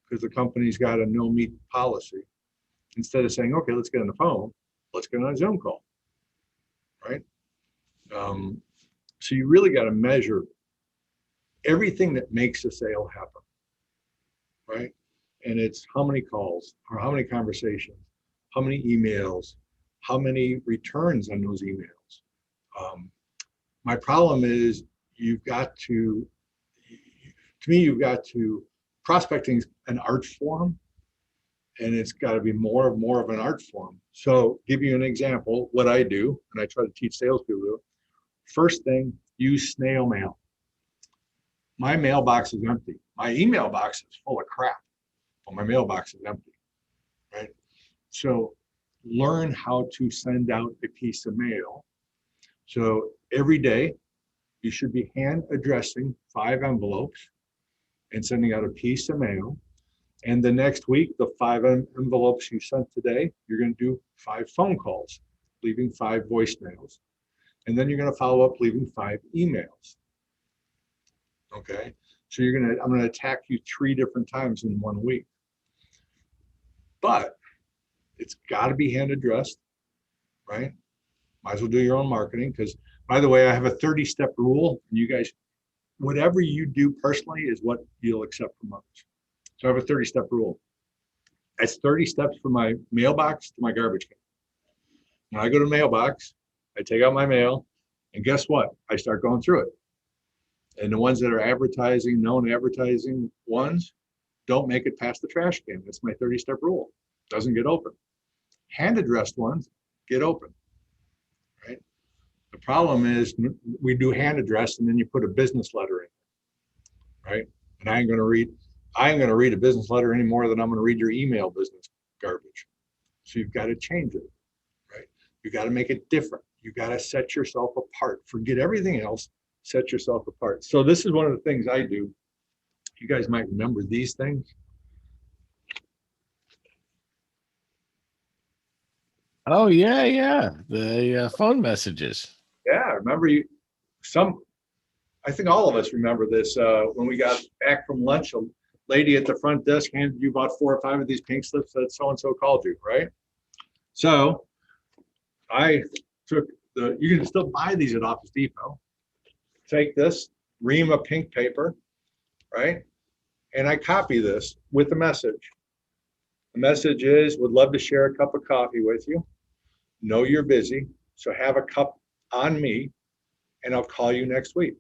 because the company's got a no meet policy, instead of saying, okay, let's get on the phone, let's get on a Zoom call, right? So you really got to measure everything that makes a sale happen, right? And it's how many calls or how many conversations, how many emails, how many returns on those emails. My problem is you've got to prospecting is an art form, and it's got to be more of an art form. So give you an example, what I do, and I try to teach salespeople to do. First thing, use snail mail. My mailbox is empty. My email box is full of crap, but my mailbox is empty, right? So learn how to send out a piece of mail. So every day you should be hand addressing 5 envelopes and sending out a piece of mail. And the next week, the 5 envelopes you sent today, you're going to do 5 phone calls, leaving 5 voicemails. And then you're going to follow up leaving 5 emails. Okay. So I'm going to attack you 3 different times in 1 week. But it's got to be hand addressed, right? Might as well do your own marketing, because, by the way, I have a 30-step rule. And you guys, whatever you do personally is what you'll accept from others. So I have a 30-step rule. That's 30 steps from my mailbox to my garbage can. When I go to the mailbox, I take out my mail, and guess what? I start going through it. And the ones that are advertising, known advertising ones, don't make it past the trash can. That's my 30-step rule. Doesn't get open. Hand addressed ones get open, right? The problem is we do hand address and then you put a business letter in, right? And I ain't going to read a business letter any more than I'm going to read your email business garbage. So you've got to change it, right? You got to make it different. You got to set yourself apart. Forget everything else. Set yourself apart. So this is one of the things I do. You guys might remember these things. Oh yeah. The phone messages. Yeah, remember I think all of us remember this. When we got back from lunch, a lady at the front desk handed you about 4 or 5 of these pink slips that so-and-so called you, right? So I took you can still buy these at Office Depot. Take this ream of pink paper, right? And I copy this with the message. The message is, would love to share a cup of coffee with you. Know you're busy, so have a cup on me, and I'll call you next week.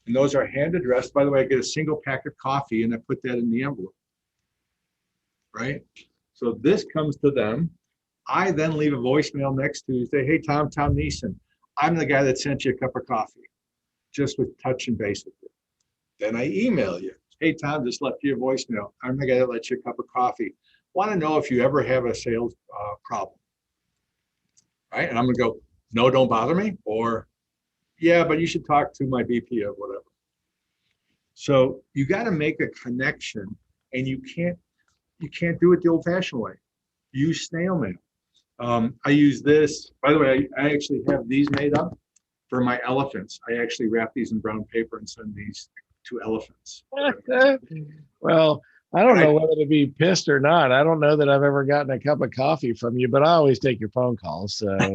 And those are hand addressed. By the way, I get a single pack of coffee and I put that in the envelope, right? So this comes to them. I then leave a voicemail next to you, say, hey, Tom Niesen, I'm the guy that sent you a cup of coffee, just with touch and base with you. Then I email you. Hey, Tom, just left you a voicemail. I'm the guy that lets you a cup of coffee. Want to know if you ever have a sales problem, right? And I'm going to go, no, don't bother me. Or, yeah, but you should talk to my VP of whatever. So you got to make a connection, and you can't do it the old-fashioned way. Use snail mail. I use this. By the way, I actually have these made up for my elephants. I actually wrap these in brown paper and send these to elephants. Well, I don't know whether to be pissed or not. I don't know that I've ever gotten a cup of coffee from you, but I always take your phone calls. So,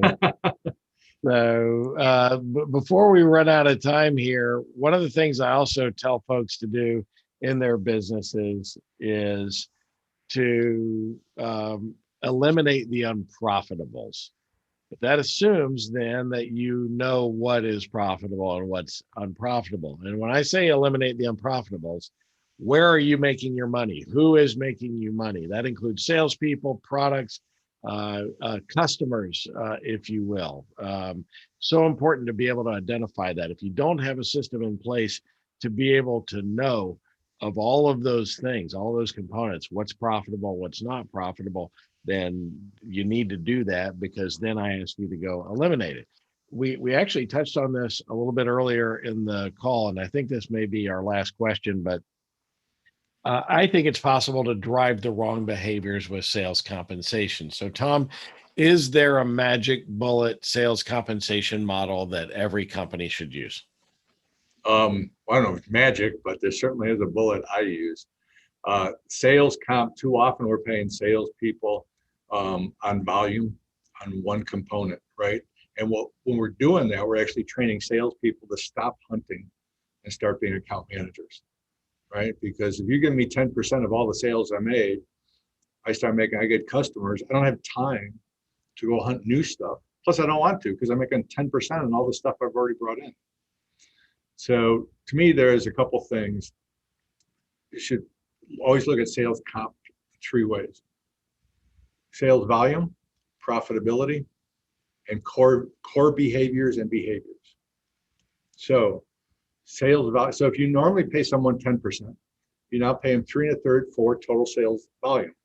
before we run out of time here, one of the things I also tell folks to do in their businesses is to eliminate the unprofitables. But that assumes then that you know what is profitable and what's unprofitable. And when I say eliminate the unprofitables, where are you making your money? Who is making you money? That includes salespeople, products, customers, if you will. So important to be able to identify that. If you don't have a system in place to be able to know of all of those things, all those components, what's profitable, what's not profitable, then you need to do that, because then I ask you to go eliminate it. We actually touched on this a little bit earlier in the call, and I think this may be our last question, but I think it's possible to drive the wrong behaviors with sales compensation. So, Tom, is there a magic bullet sales compensation model that every company should use? I don't know if it's magic, but there certainly is a bullet I use. Sales comp, too often we're paying salespeople on volume, on one component, right? And when we're doing that, we're actually training salespeople to stop hunting and start being account managers, right? Because if you give me 10% of all the sales I made, I get customers, I don't have time to go hunt new stuff. Plus, I don't want to, because I'm making 10% on all the stuff I've already brought in. So to me, there's a couple things. You should always look at sales comp 3 ways: sales volume, profitability, and core behaviors and behaviors. So sales volume. So if you normally pay someone 10%, you now pay them 3 1/3 for total sales volume,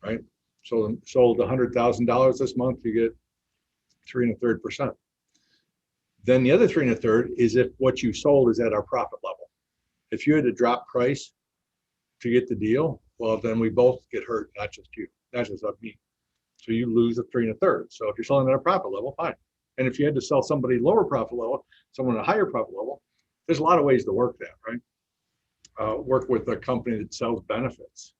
right? So sold $100,000 this month, you get 3 1/3%. Then the other 3 1/3 is if what you sold is at our profit level. If you had to drop price to get the deal, well, then we both get hurt, not just you, not just me. So you lose a 3 1/3. So if you're selling at a profit level, fine. And if you had to sell somebody lower profit level, someone at a higher profit level, there's a lot of ways to work that, right? Work with a company that sells benefits.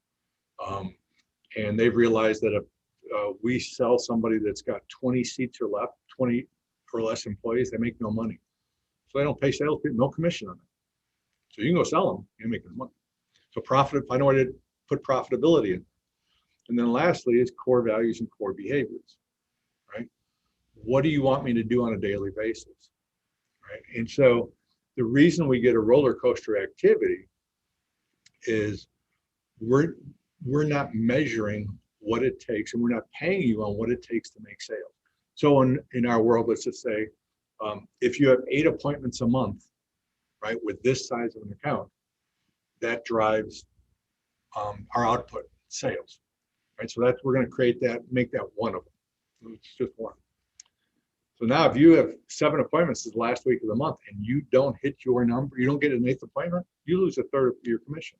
And they've realized that if we sell somebody that's got 20 seats or left, 20 or less employees, they make no money. So they don't pay salespeople, no commission on it. So you can go sell them, you're making money. So profit, I know where to put profitability in. And then lastly is core values and core behaviors, right? What do you want me to do on a daily basis, right? And so the reason we get a roller coaster activity is we're not measuring what it takes, and we're not paying you on what it takes to make sales. So in our world, let's just say, if you have 8 appointments a month, right, with this size of an account, that drives our output sales, right? So that's, we're going to create that, make that one of them. It's just one. So now if you have 7 appointments this last week of the month and you don't hit your number, you don't get an 8th appointment, you lose a third of your commission,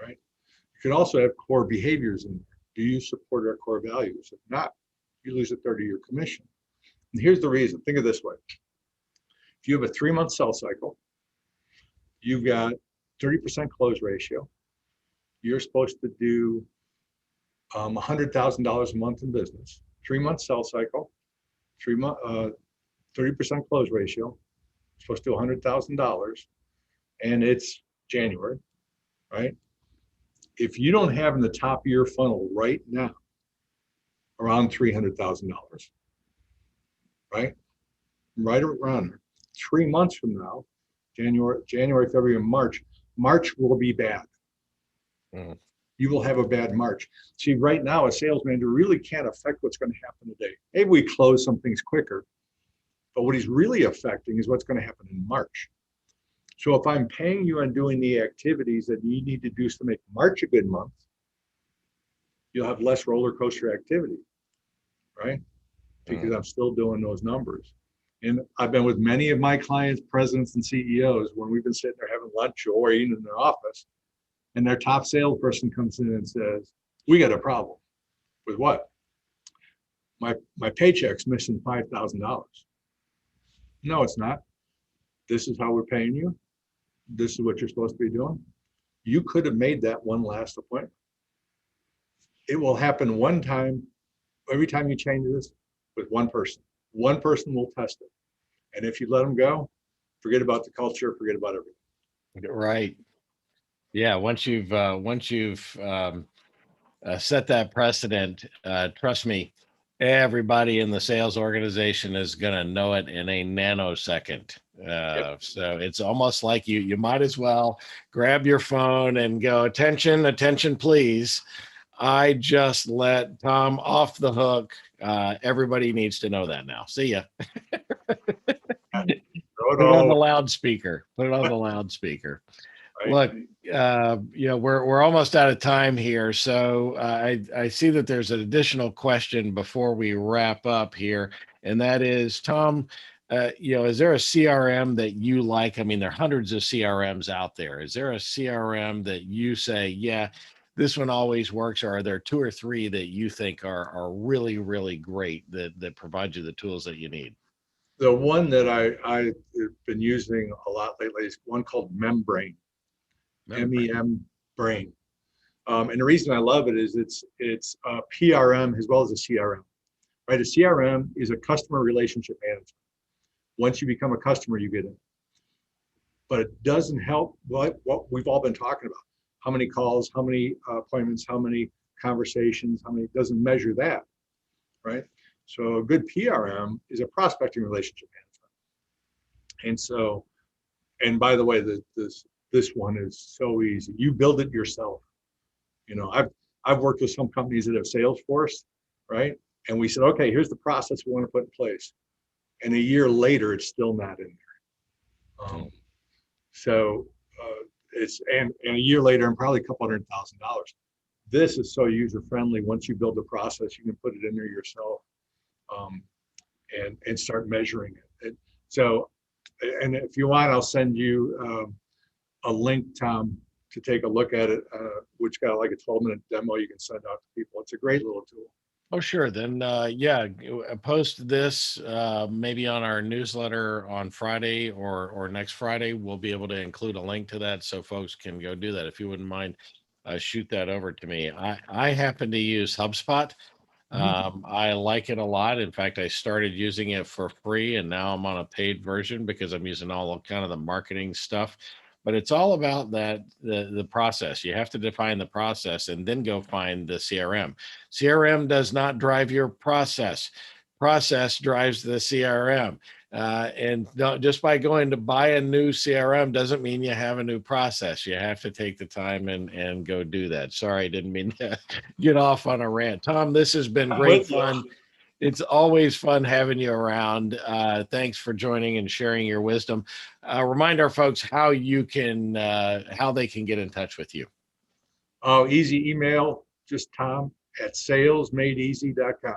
right? You could also have core behaviors in there. Do you support our core values? If not, you lose a third of your commission. And here's the reason. Think of it this way. If you have a 3-month sell cycle, you've got 30% close ratio. You're supposed to do $100,000 a month in business. 3-month sell cycle, 30% close ratio. Supposed to do $100,000, and it's January, right? If you don't have in the top of your funnel right now around $300,000, right? Right around there. 3 months from now, January, February, and March will be bad. You will have a bad March. See, right now, a sales manager really can't affect what's going to happen today. Maybe we close some things quicker, but what he's really affecting is what's going to happen in March. So if I'm paying you on doing the activities that you need to do to make March a good month, you'll have less roller coaster activity, right? Because I'm still doing those numbers. And I've been with many of my clients, presidents and CEOs, when we've been sitting there having lunch or eating in their office, and their top salesperson comes in and says, we got a problem. With what? My paycheck's missing $5,000. No, it's not. This is how we're paying you. This is what you're supposed to be doing. You could have made that one last appointment. It will happen one time, every time you change this, with one person. One person will test it. And if you let them go, forget about the culture, forget about everything. Right. Yeah. Once you've set that precedent, trust me, everybody in the sales organization is going to know it in a nanosecond. So it's almost like you might as well grab your phone and go, attention, please. I just let Tom off the hook. Everybody needs to know that now. See ya. Put it on the loudspeaker. Right. Look, we're almost out of time here. So I see that there's an additional question before we wrap up here. And that is, Tom, is there a CRM that you like? I mean, there are hundreds of CRMs out there. Is there a CRM that you say, yeah, this one always works? Or are there 2 or 3 that you think are really, really great that provide you the tools that you need? The one that I've been using a lot lately is one called Membrain. MEM Brain. And the reason I love it is it's a PRM as well as a CRM, right? A CRM is a customer relationship management. Once you become a customer, you get in. But it doesn't help what we've all been talking about. How many calls, how many appointments, how many conversations, it doesn't measure that, right? So a good PRM is a prospecting relationship management. And so, and by the way, this one is so easy. You build it yourself. I've worked with some companies that have Salesforce, right? And we said, okay, here's the process we want to put in place. And a year later, it's still not in there. So it's and a year later, and probably a couple $100,000. this is so user friendly. Once you build the process, you can put it in there yourself, and start measuring it. So, and if you want, I'll send you a link, Tom, to take a look at it, which got like a 12-minute demo you can send out to people. It's a great little tool. Oh, sure. Then, yeah, post this maybe on our newsletter on Friday or next Friday. We'll be able to include a link to that so folks can go do that. If you wouldn't mind, shoot that over to me. I happen to use HubSpot. I like it a lot. In fact, I started using it for free, and now I'm on a paid version because I'm using all of kind of the marketing stuff. But it's all about the process. You have to define the process and then go find the CRM. CRM does not drive your process. Process drives the CRM. And just by going to buy a new CRM doesn't mean you have a new process. You have to take the time and go do that. Sorry, I didn't mean to get off on a rant. Tom, this has been great fun. It's always fun having you around. Thanks for joining and sharing your wisdom. Remind our folks how they can get in touch with you. Oh, easy email, just tom@salesmadeeasy.com.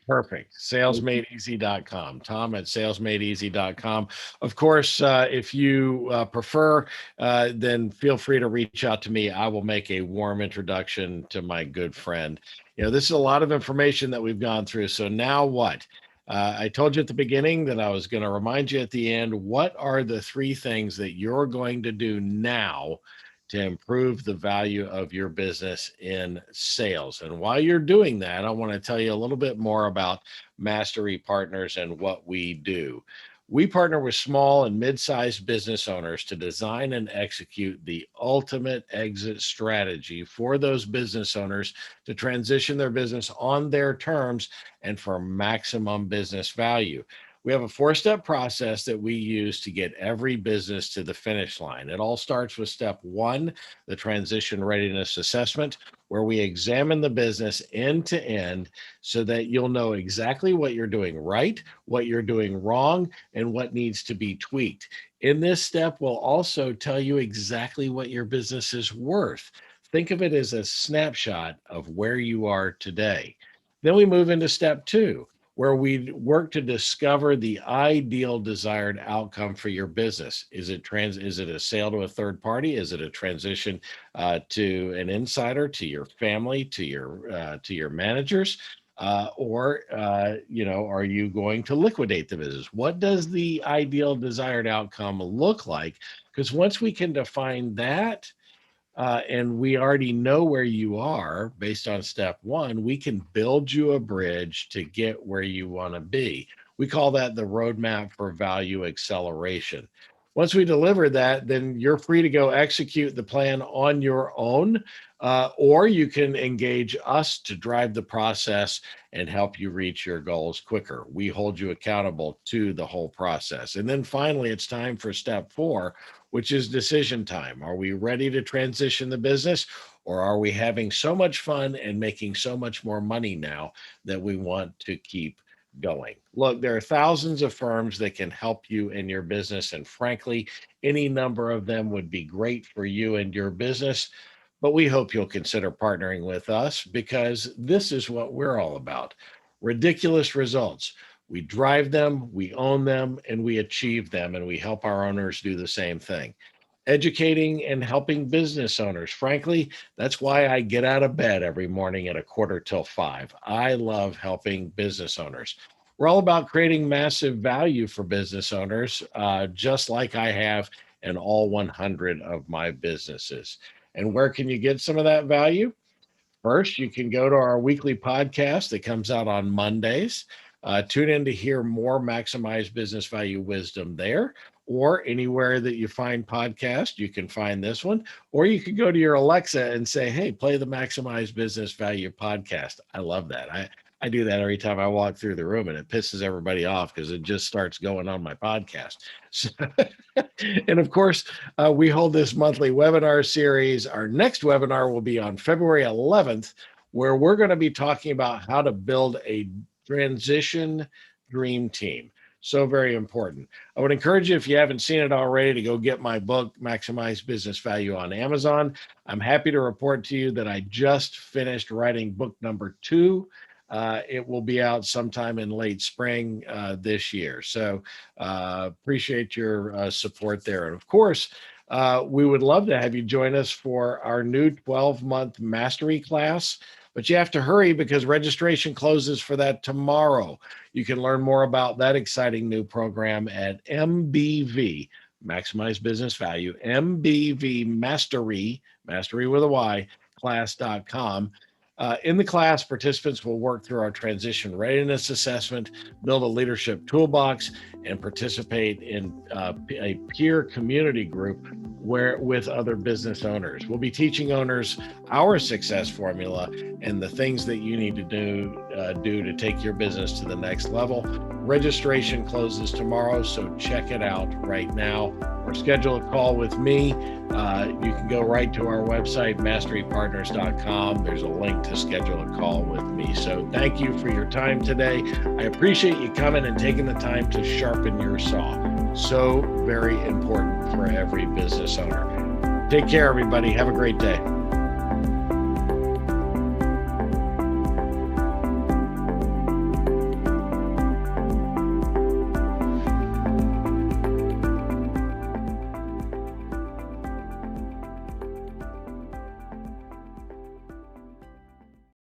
Perfect. Salesmadeeasy.com. Tom at salesmadeeasy.com. Of course, if you prefer, then feel free to reach out to me. I will make a warm introduction to my good friend. This is a lot of information that we've gone through. So now what? I told you at the beginning that I was going to remind you at the end, what are the 3 things that you're going to do now to improve the value of your business in sales? And while you're doing that, I want to tell you a little bit more about Mastery Partners and what we do. We partner with small and mid-sized business owners to design and execute the ultimate exit strategy for those business owners to transition their business on their terms and for maximum business value. We have a 4-step process that we use to get every business to the finish line. It all starts with step 1, the transition readiness assessment, where we examine the business end to end so that you'll know exactly what you're doing right, what you're doing wrong, and what needs to be tweaked. In this step, we'll also tell you exactly what your business is worth. Think of it as a snapshot of where you are today. Then we move into step 2, where we work to discover the ideal desired outcome for your business. Is it a sale to a third party? Is it a transition to an insider, to your family, to your managers? Or are you going to liquidate the business? What does the ideal desired outcome look like? Because once we can define that, and we already know where you are based on step 1, we can build you a bridge to get where you want to be. We call that the roadmap for value acceleration. Once we deliver that, then you're free to go execute the plan on your own, or you can engage us to drive the process and help you reach your goals quicker. We hold you accountable to the whole process. And then finally, it's time for step 4, which is decision time. Are we ready to transition the business, or are we having so much fun and making so much more money now that we want to keep going? Look, there are thousands of firms that can help you in your business, and frankly, any number of them would be great for you and your business. But we hope you'll consider partnering with us, because this is what we're all about: ridiculous results. We drive them, we own them, and we achieve them, and we help our owners do the same thing. Educating and helping business owners. Frankly, that's why I get out of bed every morning at 5:15. I love helping business owners. We're all about creating massive value for business owners, just like I have in all 100 of my businesses. And where can you get some of that value? First, you can go to our weekly podcast that comes out on Mondays. Tune in to hear more Maximize Business Value wisdom there, or anywhere that you find podcasts. You can find this one, or you can go to your Alexa and say, hey, play the Maximize Business Value podcast. I love that. I do that every time I walk through the room, and it pisses everybody off because it just starts going on my podcast. So, and of course, we hold this monthly webinar series. Our next webinar will be on February 11th, where we're going to be talking about how to build a transition dream team. So very important. I would encourage you, if you haven't seen it already, to go get my book, Maximize Business Value, on Amazon. I'm happy to report to you that I just finished writing book number 2. It will be out sometime in late spring this year. So appreciate your support there. And of course, we would love to have you join us for our new 12-month mastery class, but you have to hurry because registration closes for that tomorrow. You can learn more about that exciting new program at MBV, Maximize Business Value, MBV Mastery with a Y, class.com. In the class, participants will work through our transition readiness assessment, build a leadership toolbox, and participate in a peer community group with other business owners. We'll be teaching owners our success formula and the things that you need to do to take your business to the next level. Registration closes tomorrow, so check it out right now or schedule a call with me. You can go right to our website, masterypartners.com. There's a link to schedule a call with me. So thank you for your time today. I appreciate you coming and taking the time to sharpen your saw. So very important for every business owner. Take care, everybody. Have a great day.